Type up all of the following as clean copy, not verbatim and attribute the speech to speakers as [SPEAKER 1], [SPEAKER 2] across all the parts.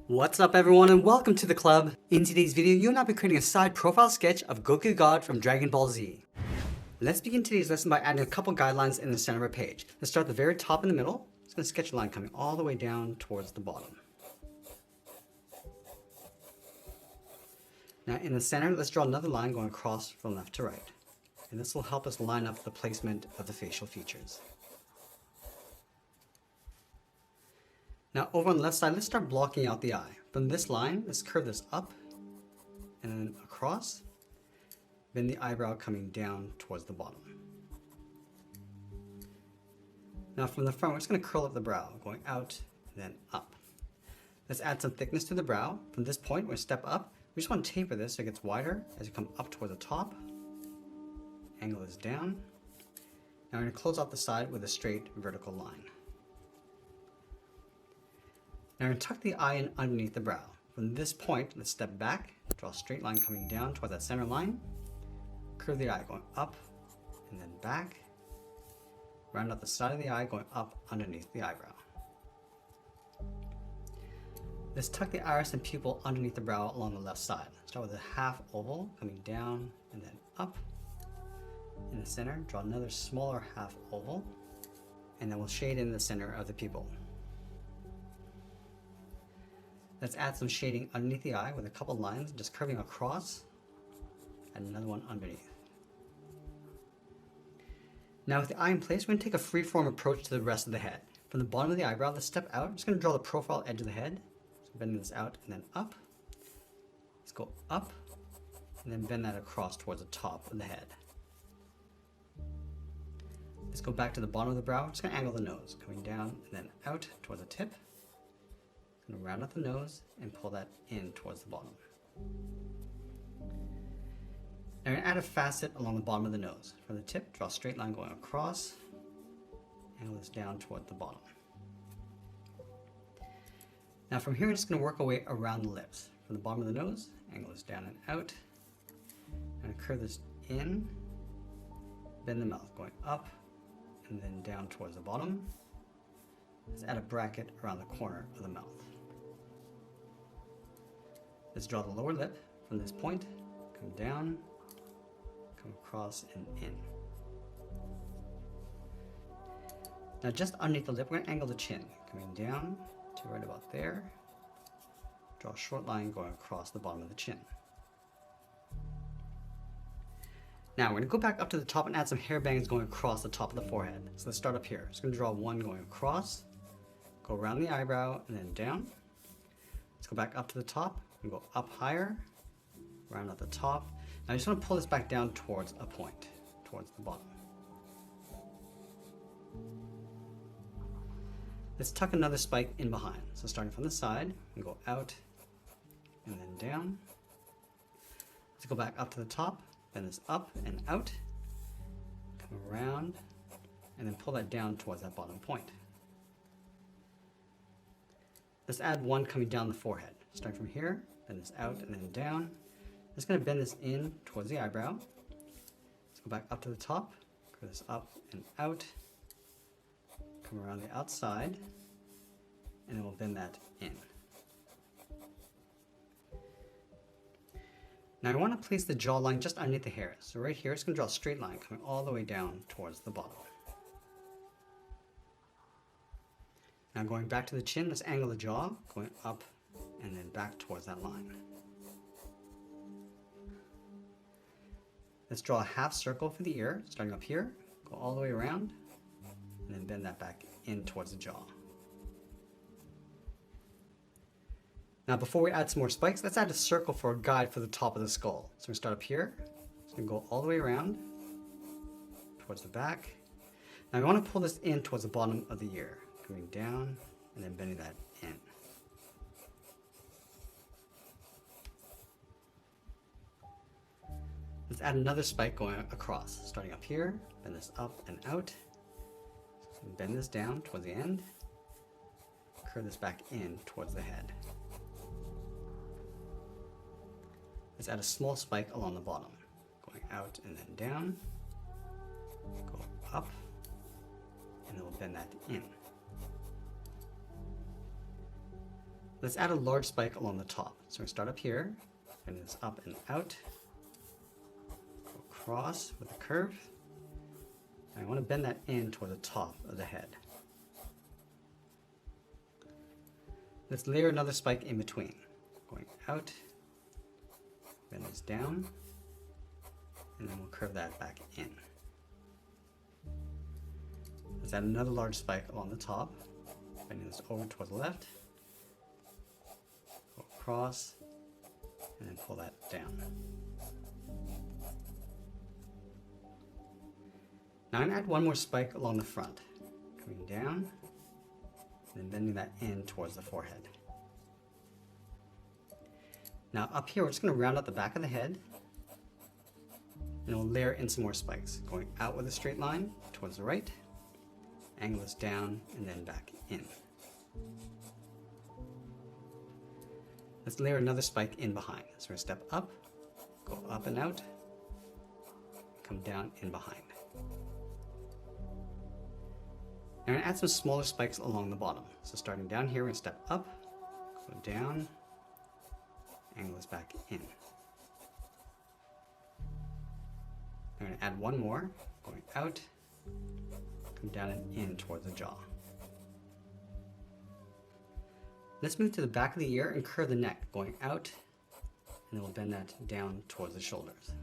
[SPEAKER 1] What's up everyone and welcome to the club. In today's video, you and I will be creating a side profile sketch of Goku God from Dragon Ball Z. Let's begin today's lesson by adding a couple guidelines in the center of our page. Let's start at the very top in the middle. I'm just going to sketch a line coming all the way down towards the bottom. Now in the center, let's draw another line going across from left to right. And this will help us line up the placement of the facial features. Now over on the left side, let's start blocking out the eye. From this line, let's curve this up and then across, then the eyebrow coming down towards the bottom. Now from the front, we're just going to curl up the brow, going out and then up. Let's add some thickness to the brow. From this point, we're going to step up. We just want to taper this so it gets wider as you come up toward the top. Angle this down. Now we're going to close off the side with a straight vertical line. Now we're going to tuck the eye in underneath the brow. From this point, let's step back, draw a straight line coming down towards that center line, curve the eye going up and then back, round out the side of the eye going up underneath the eyebrow. Let's tuck the iris and pupil underneath the brow along the left side. Start with a half oval coming down and then up. In the center, draw another smaller half oval, and then we'll shade in the center of the pupil. Let's add some shading underneath the eye with a couple lines, just curving across, and another one underneath. Now with the eye in place, we're going to take a free-form approach to the rest of the head. From the bottom of the eyebrow, let's step out. I'm just going to draw the profile edge of the head. So bending this out and then up. Let's go up, and then bend that across towards the top of the head. Let's go back to the bottom of the brow. I'm just going to angle the nose, coming down and then out towards the tip. And round out the nose and pull that in towards the bottom. Now we're going to add a facet along the bottom of the nose. From the tip, draw a straight line going across, angle this down toward the bottom. Now from here, we're just going to work our way around the lips. From the bottom of the nose, angle this down and out. I'm going to curve this in, bend the mouth going up and then down towards the bottom. Let's add a bracket around the corner of the mouth. Let's draw the lower lip from this point, come down, come across and in. Now just underneath the lip, we're going to angle the chin, coming down to right about there. Draw a short line going across the bottom of the chin. Now we're going to go back up to the top and add some hair bangs going across the top of the forehead. So let's start up here. Just going to draw one going across, go around the eyebrow and then down. Let's go back up to the top and go up higher, round at the top. Now I just want to pull this back down towards a point, towards the bottom. Let's tuck another spike in behind. So starting from the side, and go out and then down. Let's go back up to the top, bend this up and out, come around, and then pull that down towards that bottom point. Let's add one coming down the forehead. Starting from here, bend this out and then down. Just going to bend this in towards the eyebrow. Let's go back up to the top, curve this up and out, come around the outside, and then we'll bend that in. Now I want to place the jawline just underneath the hair. So right here, it's going to draw a straight line coming all the way down towards the bottom. Now going back to the chin, let's angle the jaw, going up and then back towards that line. Let's draw a half circle for the ear, starting up here, go all the way around, and then bend that back in towards the jaw. Now before we add some more spikes, let's add a circle for a guide for the top of the skull. So we start up here, it's going to go all the way around, towards the back. Now we want to pull this in towards the bottom of the ear, coming down and then bending that in. Let's add another spike going across, starting up here, bend this up and out, bend this down towards the end, curve this back in towards the head. Let's add a small spike along the bottom, going out and then down, go up, and then we'll bend that in. Let's add a large spike along the top. So we're gonna start up here, bend this up and out, go across with a curve. And I want to bend that in toward the top of the head. Let's layer another spike in between, going out, bend this down, and then we'll curve that back in. Let's add another large spike along the top, bending this over toward the left, go across, and then pull that down. Now I'm going to add one more spike along the front, coming down, and then bending that in towards the forehead. Now up here, we're just going to round out the back of the head, and we'll layer in some more spikes, going out with a straight line towards the right, angle this down, and then back in. Let's layer another spike in behind. So we're going to step up, go up and out, come down in behind. Now I'm going to add some smaller spikes along the bottom. So starting down here, we're going to step up, go down, angle this back in. I'm going to add one more, going out, come down and in towards the jaw. Let's move to the back of the ear and curve the neck, going out, and then we'll bend that down towards the shoulders.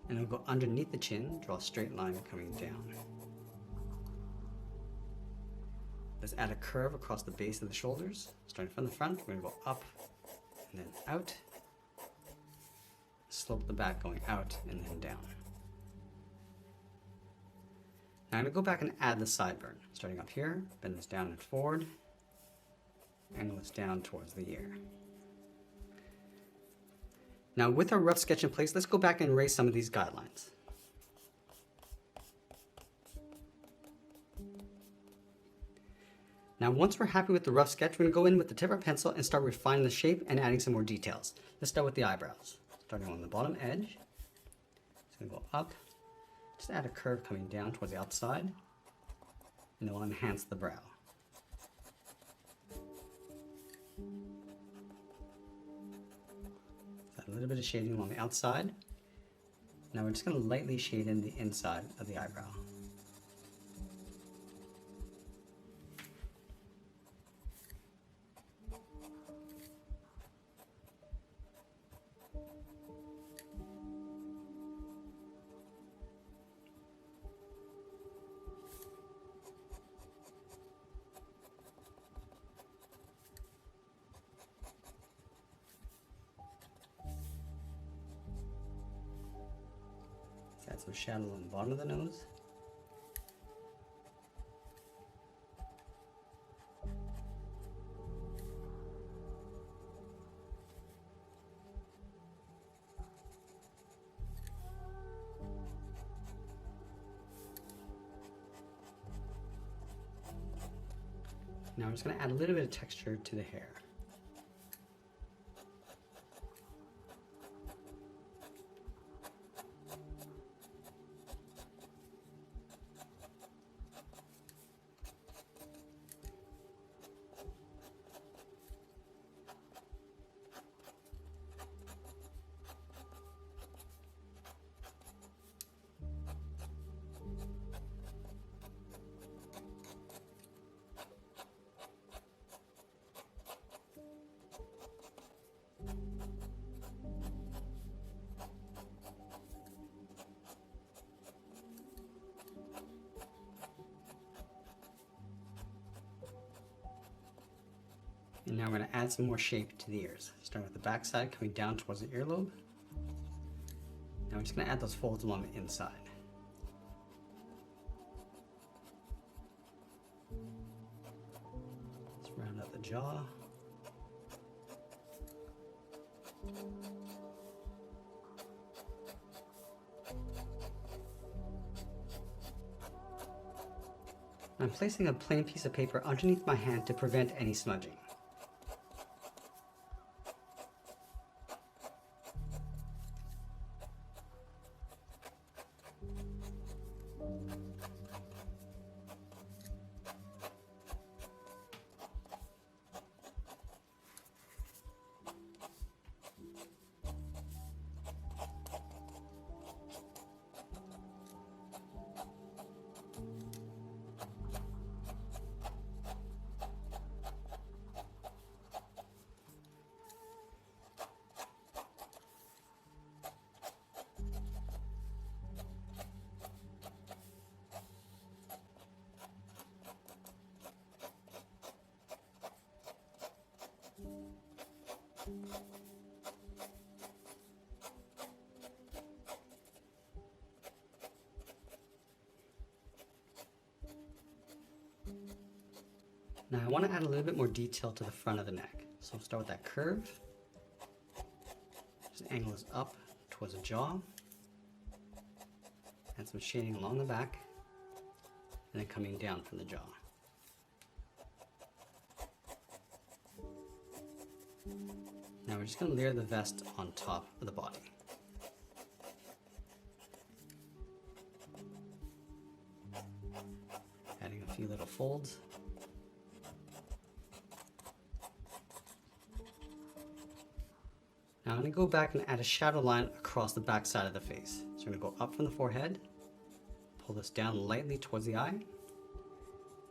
[SPEAKER 1] And we'll go underneath the chin, draw a straight line coming down. Let's add a curve across the base of the shoulders. Starting from the front, we're going to go up and then out. Slope the back going out and then down. Now I'm going to go back and add the sideburn. Starting up here, bend this down and forward, angle this down towards the ear. Now with our rough sketch in place, let's go back and erase some of these guidelines. Now once we're happy with the rough sketch, we're going to go in with the tip of our pencil and start refining the shape and adding some more details. Let's start with the eyebrows. Starting on the bottom edge, it's going to go up, just add a curve coming down towards the outside, and it will enhance the brow. A little bit of shading along the outside. Now we're just going to lightly shade in the inside of the eyebrow. Add some shadow on the bottom of the nose. Now I'm just going to add a little bit of texture to the hair. And now we're going to add some more shape to the ears. Starting with the back side, coming down towards the earlobe. Now we're just going to add those folds along the inside. Let's round out the jaw. I'm placing a plain piece of paper underneath my hand to prevent any smudging. Now I want to add a little bit more detail to the front of the neck. So I'll start with that curve. Just angle this up towards the jaw. Add some shading along the back. And then coming down from the jaw. Now we're just going to layer the vest on top of the body. Adding a few little folds. Now I'm going to go back and add a shadow line across the back side of the face. So I'm going to go up from the forehead, pull this down lightly towards the eye.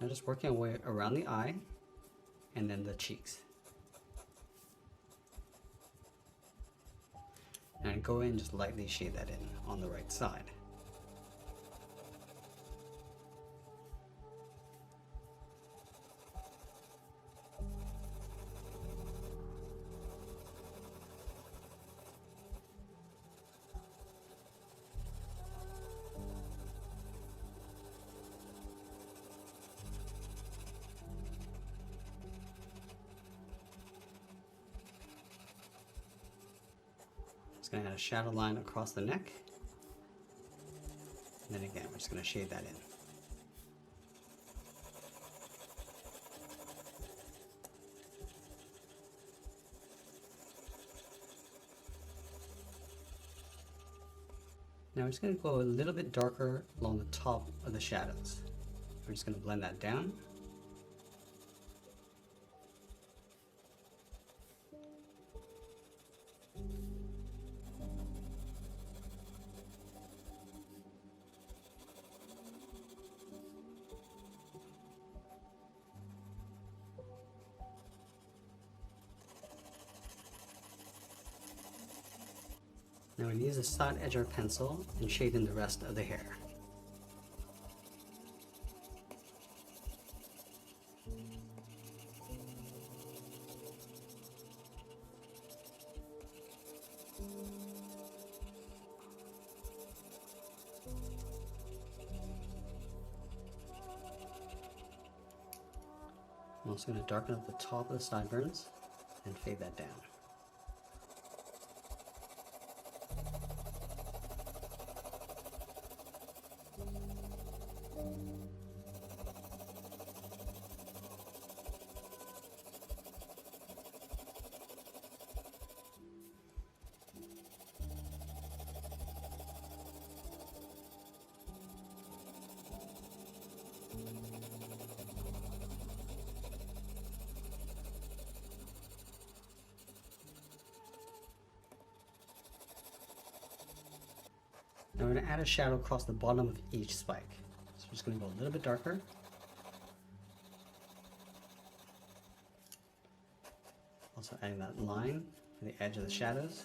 [SPEAKER 1] Now just working our way around the eye and then the cheeks. And go in and just lightly shade that in on the right side. Just going to add a shadow line across the neck. And then again, we're just going to shade that in. Now we're just going to go a little bit darker along the top of the shadows. We're just going to blend that down. Now we use a side edge of our pencil and shade in the rest of the hair. I'm also going to darken up the top of the sideburns and fade that down. Now we're going to add a shadow across the bottom of each spike. So we're just going to go a little bit darker. Also adding that line for the edge of the shadows.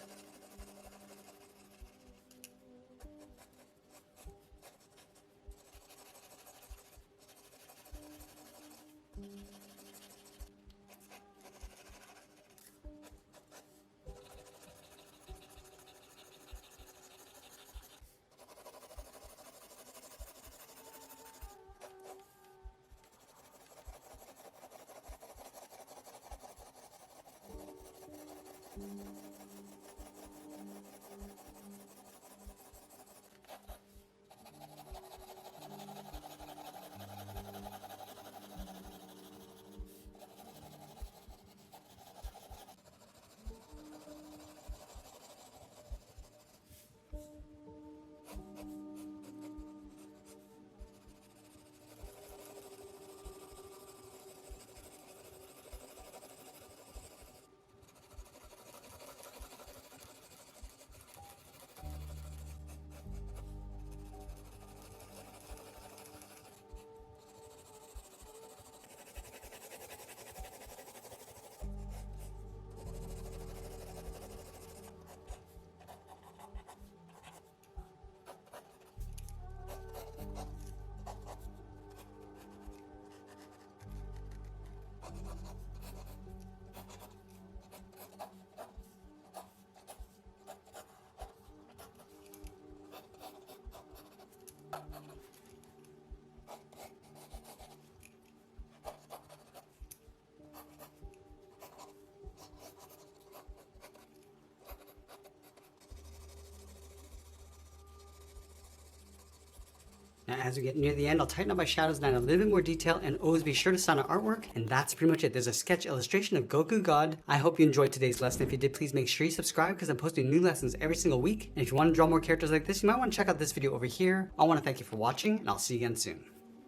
[SPEAKER 1] Now, as we get near the end, I'll tighten up my shadows and add a little bit more detail, and always be sure to sign our artwork. And that's pretty much it. There's a sketch illustration of Goku God. I hope you enjoyed today's lesson. If you did, please make sure you subscribe because I'm posting new lessons every single week. And if you want to draw more characters like this, you might want to check out this video over here. I want to thank you for watching, and I'll see you again soon.